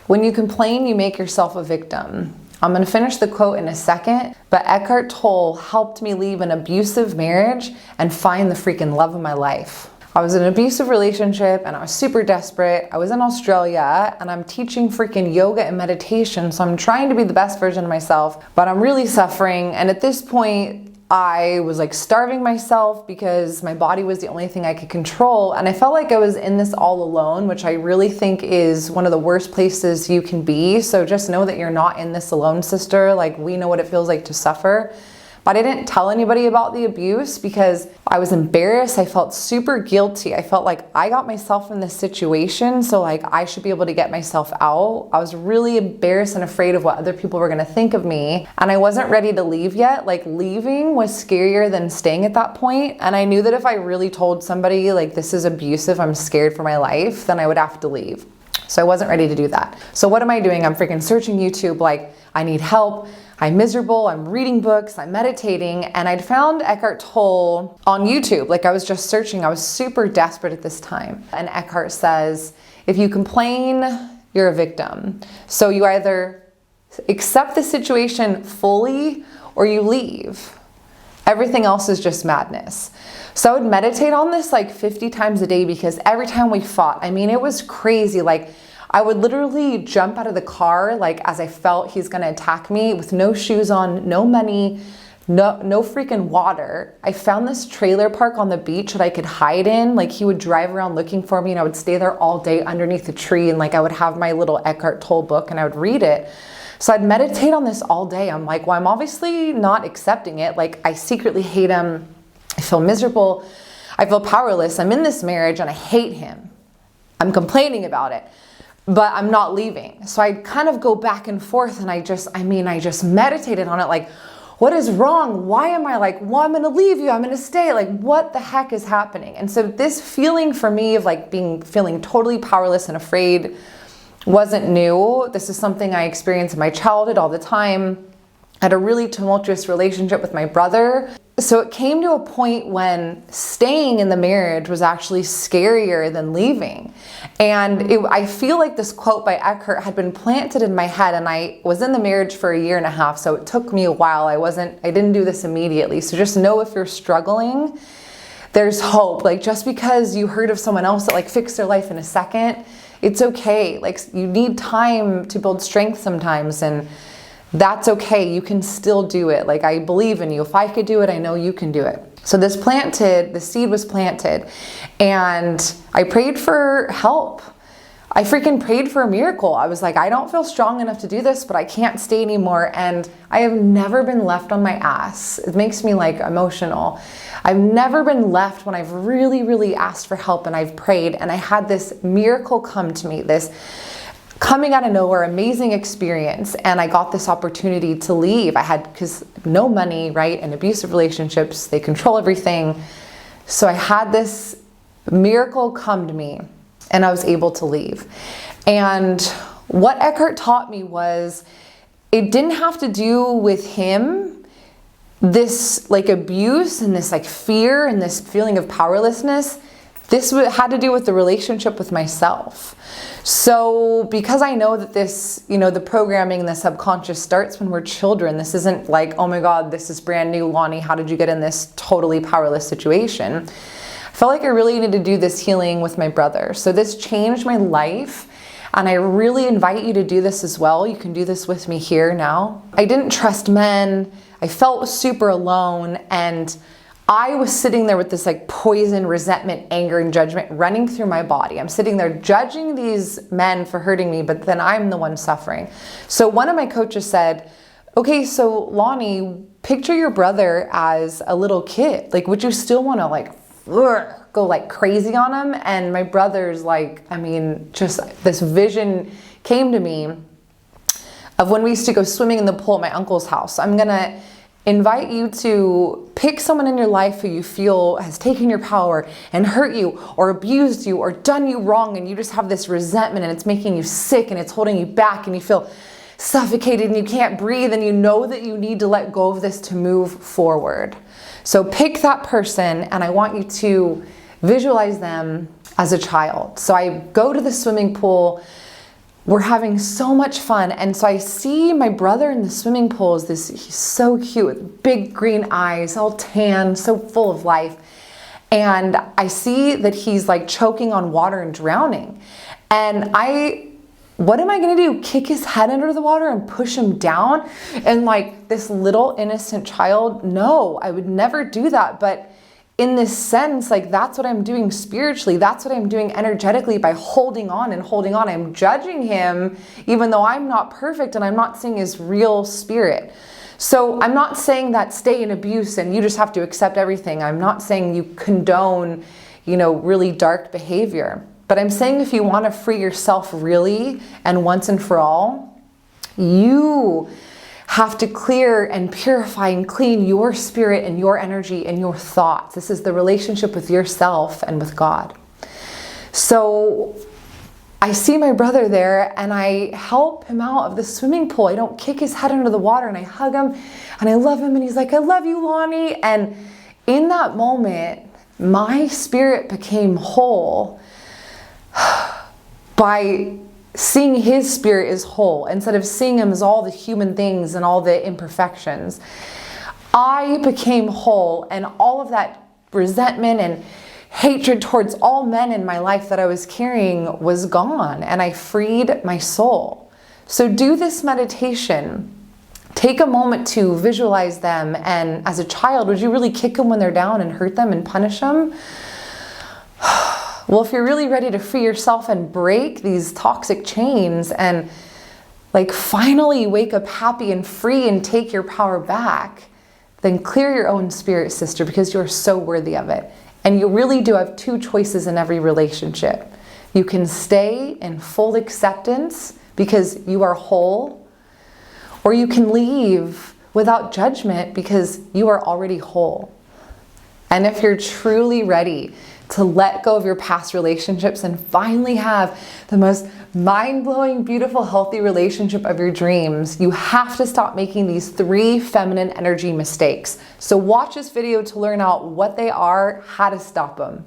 When you complain, you make yourself a victim. I'm going to finish the quote in a second, but Eckhart Tolle helped me leave an abusive marriage and find the freaking love of my life. I was in an abusive relationship and I was super desperate. I was in Australia and I'm teaching freaking yoga and meditation, so I'm trying to be the best version of myself, but I'm really suffering. And at this point, I was like starving myself because my body was the only thing I could control. And I felt like I was in this all alone, which I really think is one of the worst places you can be. So just know that you're not in this alone, sister. Like, we know what it feels like to suffer. But I didn't tell anybody about the abuse because I was embarrassed. I felt super guilty. I felt like I got myself in this situation, so like I should be able to get myself out. I was really embarrassed and afraid of what other people were gonna think of me. And I wasn't ready to leave yet. Like, leaving was scarier than staying at that point. And I knew that if I really told somebody like, this is abusive, I'm scared for my life, then I would have to leave. So I wasn't ready to do that. So what am I doing? I'm freaking searching YouTube like, I need help. I'm miserable, I'm reading books, I'm meditating, and I'd found Eckhart Tolle on YouTube. Like, I was just searching, I was super desperate at this time. And Eckhart says, if you complain, you're a victim. So you either accept the situation fully or you leave. Everything else is just madness. So I would meditate on this like 50 times a day because every time we fought, I mean, it was crazy. Like, I would literally jump out of the car like as I felt he's gonna attack me with no shoes on, no money, no freaking water. I found this trailer park on the beach that I could hide in. Like, he would drive around looking for me and I would stay there all day underneath a tree, and like I would have my little Eckhart Tolle book and I would read it. So I'd meditate on this all day. I'm like, well, I'm obviously not accepting it. Like, I secretly hate him. I feel miserable. I feel powerless. I'm in this marriage and I hate him. I'm complaining about it, but I'm not leaving. So I kind of go back and forth and I just meditated on it. Like, what is wrong? Why am I like, well, I'm gonna leave you, I'm gonna stay. Like, what the heck is happening? And so this feeling for me of like feeling totally powerless and afraid wasn't new. This is something I experienced in my childhood all the time. I had a really tumultuous relationship with my brother. So it came to a point when staying in the marriage was actually scarier than leaving. And I feel like this quote by Eckhart had been planted in my head, and I was in the marriage for 1.5 years, so it took me a while. I didn't do this immediately. So just know, if you're struggling, there's hope. Like, just because you heard of someone else that like fixed their life in a second, it's okay. Like, you need time to build strength sometimes, and that's okay. You can still do it. Like, I believe in you. If I could do it, I know you can do it. So the seed was planted, and I prayed for help. I freaking prayed for a miracle. I was like, I don't feel strong enough to do this, but I can't stay anymore. And I have never been left on my ass. It makes me like emotional. I've never been left when I've really, really asked for help and I've prayed, and I had this miracle come to me, this coming out of nowhere, amazing experience. And I got this opportunity to leave. Because no money, right? And abusive relationships, they control everything. So I had this miracle come to me and I was able to leave. And what Eckhart taught me was, it didn't have to do with him, this like abuse and this like fear and this feeling of powerlessness. This had to do with the relationship with myself. So because I know that this, the programming and the subconscious starts when we're children, this isn't like, oh my God, this is brand new, Lani, how did you get in this totally powerless situation? I felt like I really needed to do this healing with my brother. So this changed my life, and I really invite you to do this as well. You can do this with me here now. I didn't trust men. I felt super alone, and I was sitting there with this like poison, resentment, anger, and judgment running through my body. I'm sitting there judging these men for hurting me, but then I'm the one suffering. So one of my coaches said, okay, so Lani, picture your brother as a little kid. Like, would you still want to like go like crazy on him? And my brother's like, just this vision came to me of when we used to go swimming in the pool at my uncle's house. I'm gonna invite you to pick someone in your life who you feel has taken your power and hurt you or abused you or done you wrong, and you just have this resentment and it's making you sick and it's holding you back and you feel suffocated and you can't breathe, and you know that you need to let go of this to move forward. So pick that person, and I want you to visualize them as a child. So I go to the swimming pool. we're having so much fun. And so I see my brother in the swimming pool he's so cute with big green eyes, all tan, so full of life. And I see that he's like choking on water and drowning. And what am I gonna do? Kick his head under the water and push him down? And like this little innocent child? No, I would never do that. But in this sense, like that's what I'm doing spiritually. That's what I'm doing energetically by holding on and holding on. I'm judging him even though I'm not perfect and I'm not seeing his real spirit. So I'm not saying that stay in abuse and you just have to accept everything. I'm not saying you condone, really dark behavior. But I'm saying if you want to free yourself really and once and for all, you have to clear and purify and clean your spirit and your energy and your thoughts. This is the relationship with yourself and with God. So I see my brother there and I help him out of the swimming pool. I don't kick his head under the water, and I hug him and I love him, and he's like, I love you, Lani. And in that moment, my spirit became whole by seeing his spirit is whole instead of seeing him as all the human things and all the imperfections. I became whole, and all of that resentment and hatred towards all men in my life that I was carrying was gone, and I freed my soul. So do this meditation. Take a moment to visualize them, and as a child, would you really kick them when they're down and hurt them and punish them? Well, if you're really ready to free yourself and break these toxic chains and like finally wake up happy and free and take your power back, then clear your own spirit, sister, because you're so worthy of it. And you really do have two choices in every relationship. You can stay in full acceptance because you are whole, or you can leave without judgment because you are already whole. And if you're truly ready to let go of your past relationships and finally have the most mind-blowing, beautiful, healthy relationship of your dreams, you have to stop making these 3 feminine energy mistakes. So watch this video to learn out what they are, how to stop them.